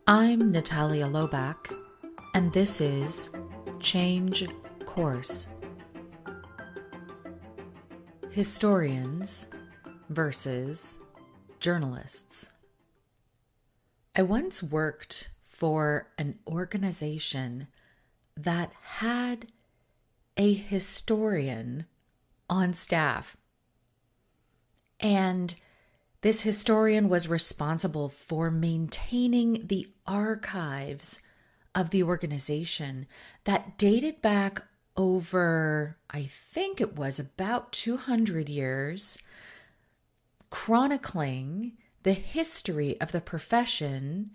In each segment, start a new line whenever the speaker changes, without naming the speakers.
I'm Natalia Lobach, and this is Change Course. Historians versus journalists. I once worked for an organization that had a historian on staff. And this historian was responsible for maintaining the archives of the organization that dated back over, I think it was about 200 years, chronicling the history of the profession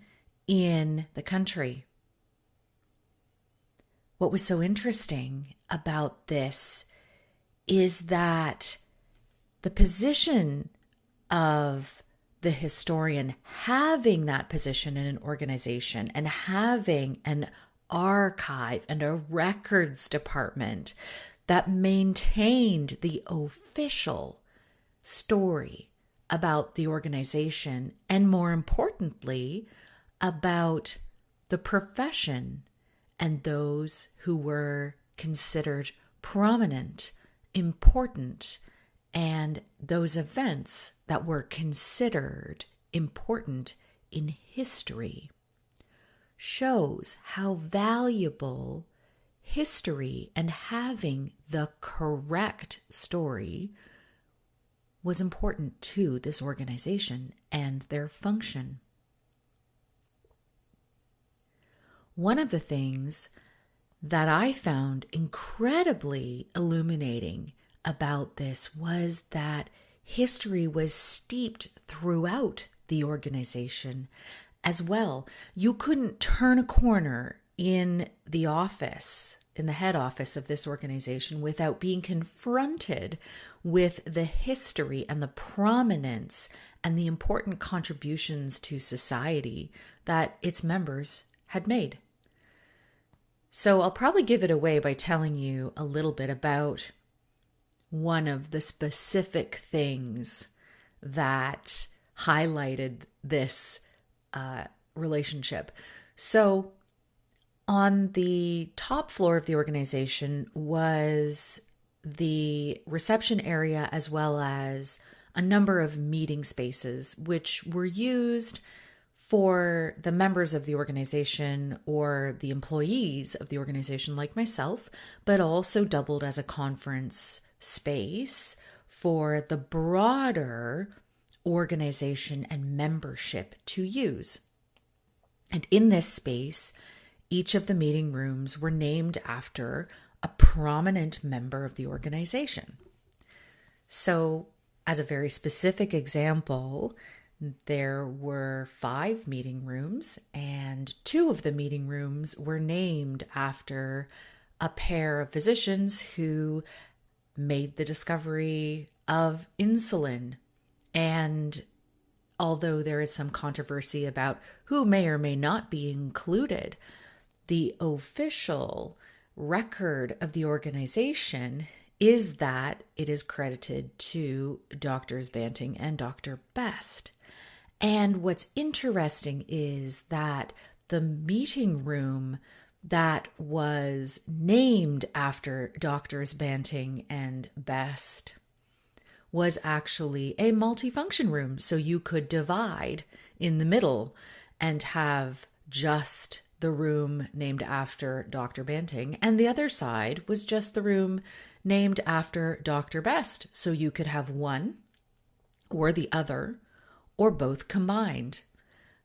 in the country. What was so interesting about this is that the position of the historian, having that position in an organization and having an archive and a records department that maintained the official story about the organization, and more importantly, about the profession and those who were considered prominent, important, and those events that were considered important in history, shows how valuable history and having the correct story was important to this organization and their function. One of the things that I found incredibly illuminating about this was that history was steeped throughout the organization as well. You couldn't turn a corner in the office, in the head office of this organization, without being confronted with the history and the prominence and the important contributions to society that its members had made. So I'll probably give it away by telling you a little bit about one of the specific things that highlighted this relationship. So on the top floor of the organization was the reception area, as well as a number of meeting spaces, which were used for the members of the organization or the employees of the organization like myself, but also doubled as a conference space for the broader organization and membership to use. And in this space, each of the meeting rooms were named after a prominent member of the organization. So, as a very specific example, there were 5 meeting rooms, and 2 of the meeting rooms were named after a pair of physicians who made the discovery of insulin. And although there is some controversy about who may or may not be included, the official record of the organization is that it is credited to Drs. Banting and Dr. Best. And what's interesting is that the meeting room that was named after Drs. Banting and Best was actually a multifunction room. So you could divide in the middle and have just the room named after Dr. Banting, and the other side was just the room named after Dr. Best. So you could have one or the other or both combined.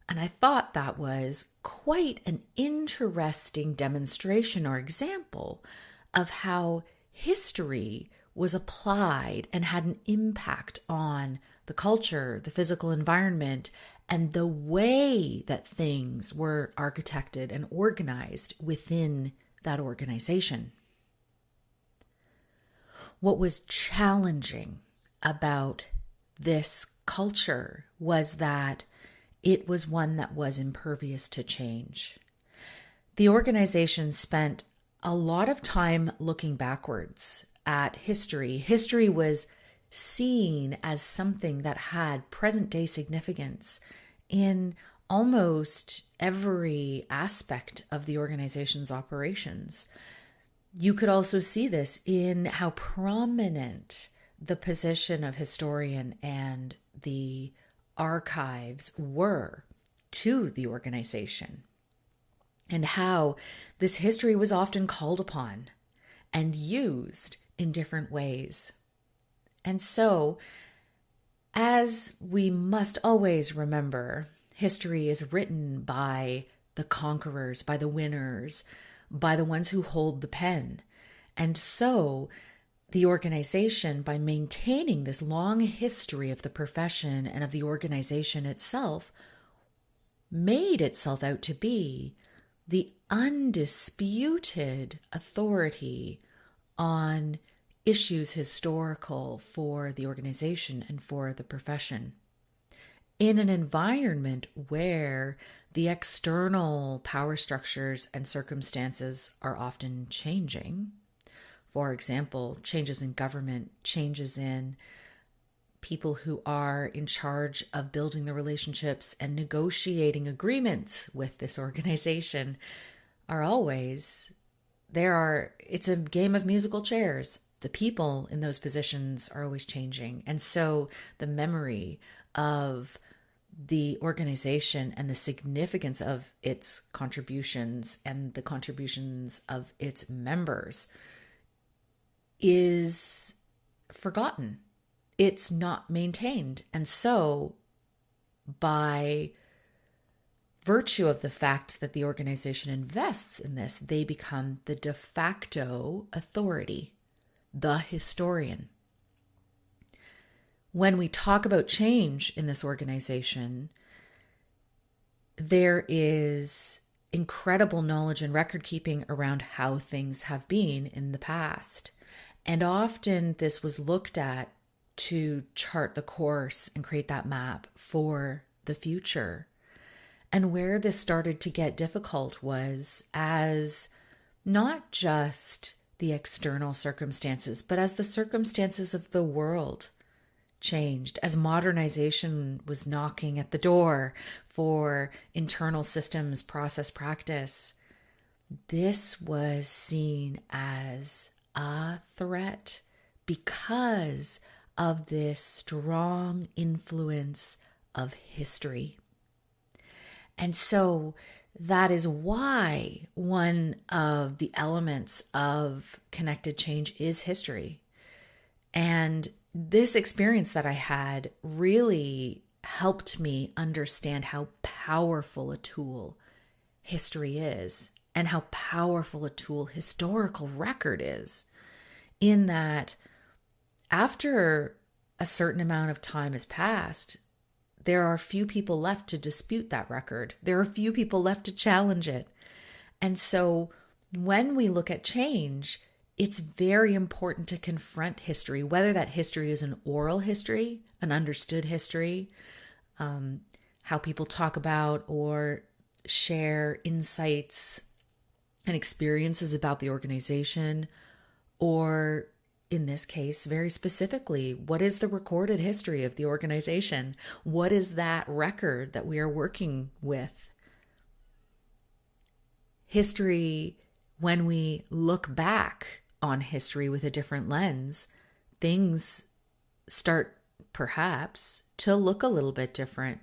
And I thought that was quite an interesting demonstration or example of how history was applied and had an impact on the culture, the physical environment, and the way that things were architected and organized within that organization. What was challenging about this culture was that it was one that was impervious to change. The organization spent a lot of time looking backwards at history. History was seen as something that had present day significance in almost every aspect of the organization's operations. You could also see this in how prominent the position of historian and the archives were to the organization, and how this history was often called upon and used in different ways. And so, as we must always remember, history is written by the conquerors, by the winners, by the ones who hold the pen. And so, the organization, by maintaining this long history of the profession and of the organization itself, made itself out to be the undisputed authority on issues historical for the organization and for the profession. In an environment where the external power structures and circumstances are often changing, for example, changes in government, changes in people who are in charge of building the relationships and negotiating agreements with this organization it's a game of musical chairs. The people in those positions are always changing. And so the memory of the organization and the significance of its contributions and the contributions of its members is forgotten. It's not maintained. And so, by virtue of the fact that the organization invests in this, they become the de facto authority, the historian. When we talk about change in this organization, there is incredible knowledge and record keeping around how things have been in the past. And often this was looked at to chart the course and create that map for the future. And where this started to get difficult was as not just the external circumstances, but as the circumstances of the world changed, as modernization was knocking at the door for internal systems, process, practice. This was seen as a threat because of this strong influence of history. And so that is why one of the elements of connected change is history. And this experience that I had really helped me understand how powerful a tool history is and how powerful a tool historical record is, in that after a certain amount of time has passed, there are few people left to dispute that record. There are few people left to challenge it. And so when we look at change, it's very important to confront history, whether that history is an oral history, an understood history, how people talk about or share insights and experiences about the organization, or in this case, very specifically, what is the recorded history of the organization? What is that record that we are working with? History, when we look back on history with a different lens, things start perhaps to look a little bit different.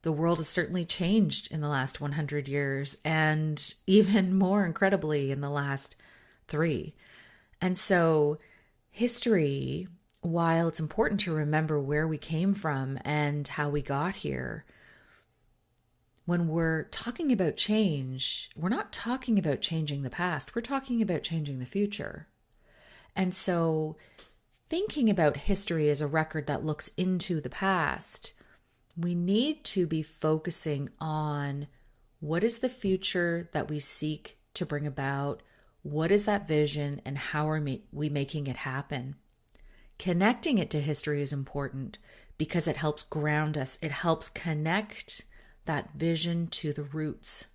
The world has certainly changed in the last 100 years, and even more incredibly in the last 3. And so history, while it's important to remember where we came from and how we got here, when we're talking about change, we're not talking about changing the past, we're talking about changing the future. And so thinking about history as a record that looks into the past, we need to be focusing on what is the future that we seek to bring about, what is that vision, and how are we making it happen. Connecting it to history is important because it helps ground us. It helps connect that vision to the roots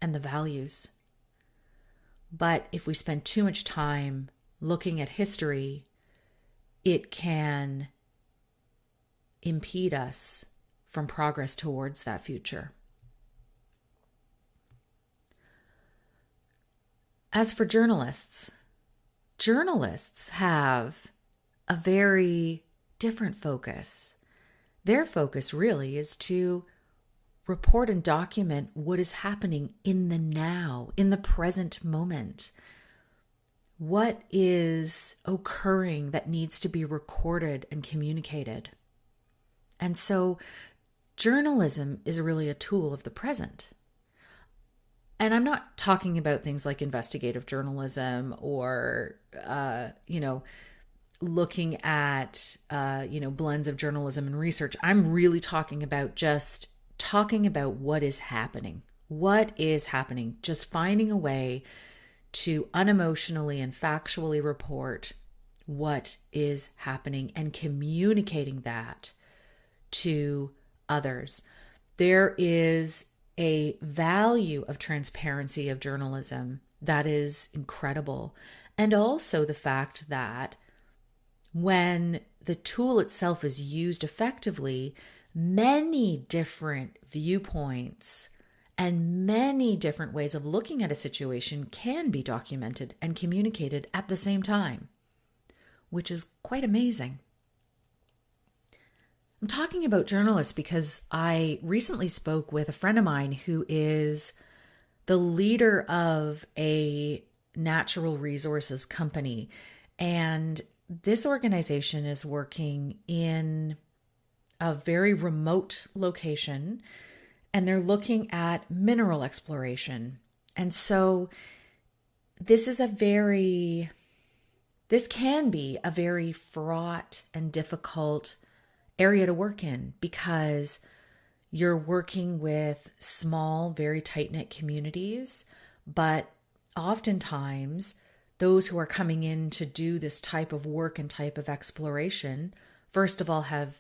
and the values. But if we spend too much time looking at history, it can impede us from progress towards that future. As for journalists, journalists have a very different focus. Their focus really is to report and document what is happening in the now, in the present moment. What is occurring that needs to be recorded and communicated? And so journalism is really a tool of the present. And I'm not talking about things like investigative journalism or, looking at, blends of journalism and research. I'm really talking about what is happening. What is happening? Just finding a way to unemotionally and factually report what is happening and communicating that to others. There is a value of transparency of journalism that is incredible. And also the fact that when the tool itself is used effectively, many different viewpoints and many different ways of looking at a situation can be documented and communicated at the same time, which is quite amazing. I'm talking about journalists because I recently spoke with a friend of mine who is the leader of a natural resources company. And this organization is working in a very remote location, and they're looking at mineral exploration. And so this can be a very fraught and difficult area to work in because you're working with small, very tight-knit communities, but oftentimes those who are coming in to do this type of work and type of exploration, first of all, have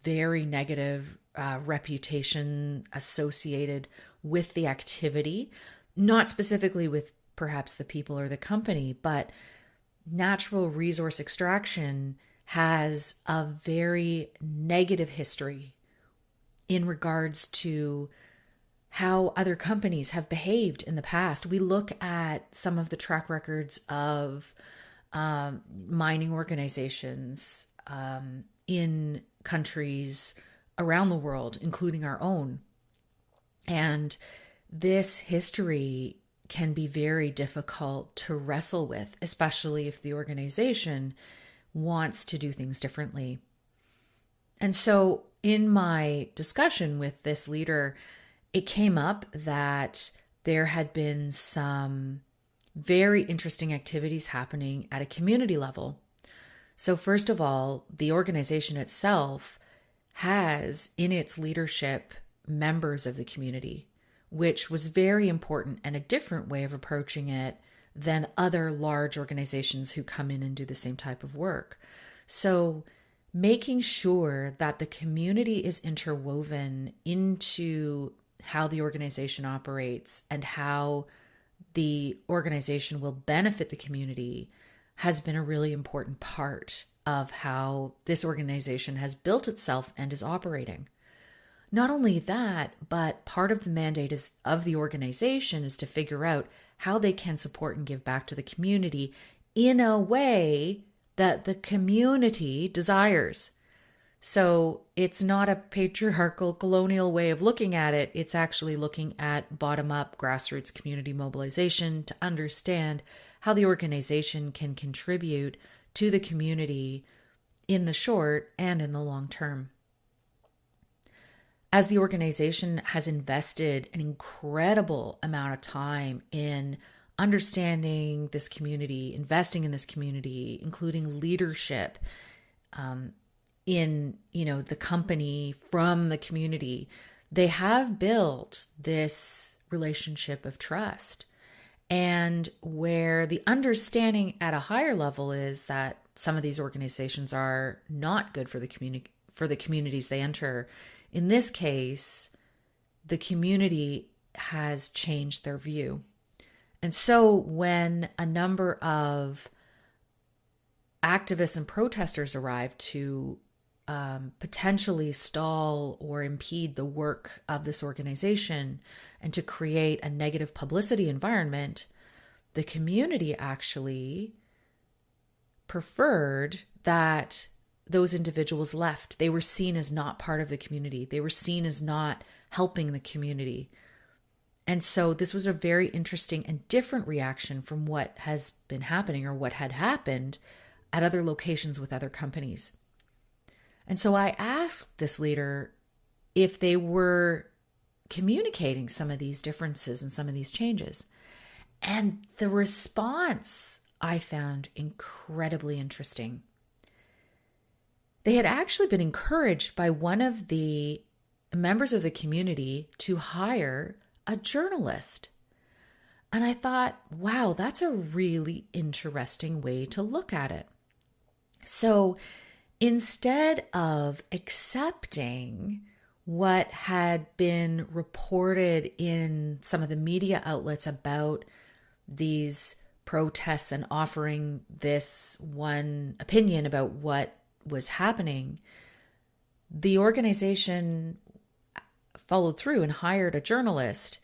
very negative reputation associated with the activity, not specifically with perhaps the people or the company, but natural resource extraction has a very negative history in regards to how other companies have behaved in the past. We look at some of the track records of mining organizations in countries around the world, including our own. And this history can be very difficult to wrestle with, especially if the organization wants to do things differently. And so in my discussion with this leader, it came up that there had been some very interesting activities happening at a community level. So first of all, the organization itself has in its leadership members of the community, which was very important and a different way of approaching it than other large organizations who come in and do the same type of work. So making sure that the community is interwoven into how the organization operates and how the organization will benefit the community has been a really important part of how this organization has built itself and is operating. Not only that, but part of the mandate of the organization is to figure out how they can support and give back to the community in a way that the community desires. So it's not a patriarchal colonial way of looking at it. It's actually looking at bottom-up grassroots community mobilization to understand how the organization can contribute to the community in the short and in the long term. As the organization has invested an incredible amount of time in understanding this community, investing in this community, including leadership in the company from the community, they have built this relationship of trust. And where the understanding at a higher level is that some of these organizations are not good for the communities they enter. In this case, the community has changed their view. And so when a number of activists and protesters arrive to potentially stall or impede the work of this organization and to create a negative publicity environment, the community actually preferred that those individuals left. They were seen as not part of the community. They were seen as not helping the community. And so this was a very interesting and different reaction from what has been happening or what had happened at other locations with other companies. And so I asked this leader if they were communicating some of these differences and some of these changes. And the response I found incredibly interesting. They had actually been encouraged by one of the members of the community to hire a journalist. And I thought, wow, that's a really interesting way to look at it. So instead of accepting what had been reported in some of the media outlets about these protests and offering this one opinion about what was happening, the organization followed through and hired a journalist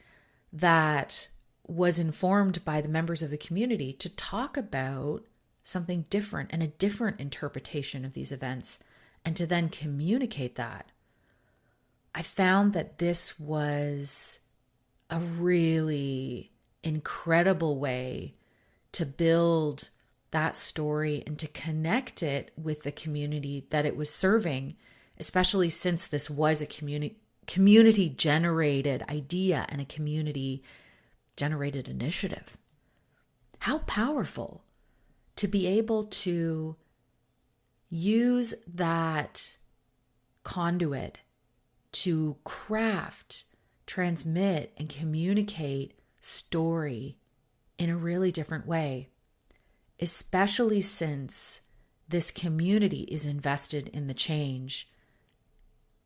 that was informed by the members of the community to talk about something different and a different interpretation of these events, and to then communicate that. I found that this was a really incredible way to build that story and to connect it with the community that it was serving, especially since this was a community-generated idea and a community-generated initiative. How powerful to be able to use that conduit to craft, transmit, and communicate story in a really different way, especially since this community is invested in the change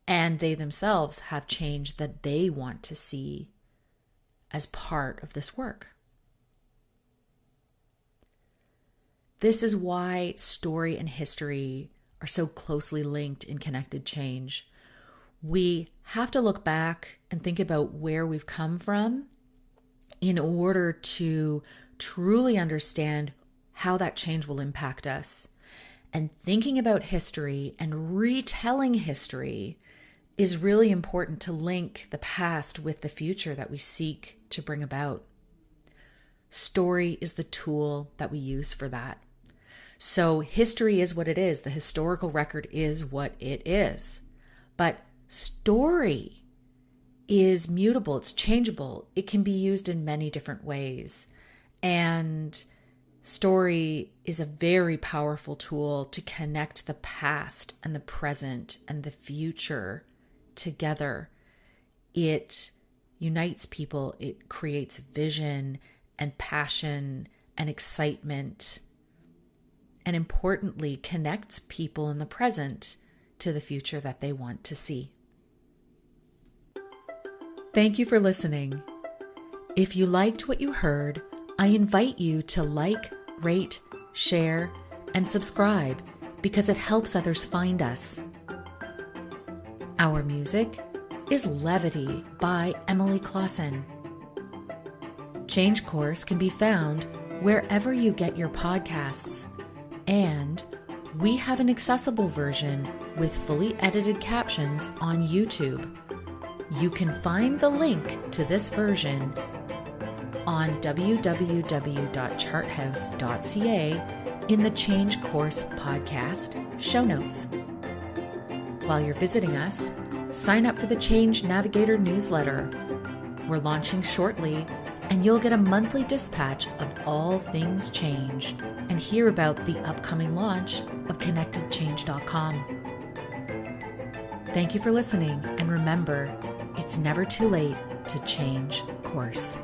and they themselves have change that they want to see as part of this work. This is why story and history are so closely linked in connected change. We have to look back and think about where we've come from in order to truly understand how that change will impact us. And thinking about history and retelling history is really important to link the past with the future that we seek to bring about. Story is the tool that we use for that. So history is what it is. The historical record is what it is. But story is mutable. It's changeable. It can be used in many different ways. And story is a very powerful tool to connect the past and the present and the future together. It unites people. It creates vision and passion and excitement, and importantly, connects people in the present to the future that they want to see. Thank you for listening. If you liked what you heard, I invite you to like, rate, share, and subscribe because it helps others find us. Our music is Levity by Emily Clausen. Change Course can be found wherever you get your podcasts, and we have an accessible version with fully edited captions on YouTube. You can find the link to this version on www.charthouse.ca in the Change Course podcast show notes. While you're visiting us, sign up for the Change Navigator newsletter. We're launching shortly, and you'll get a monthly dispatch of all things change and hear about the upcoming launch of ConnectedChange.com. Thank you for listening, and remember, it's never too late to change course.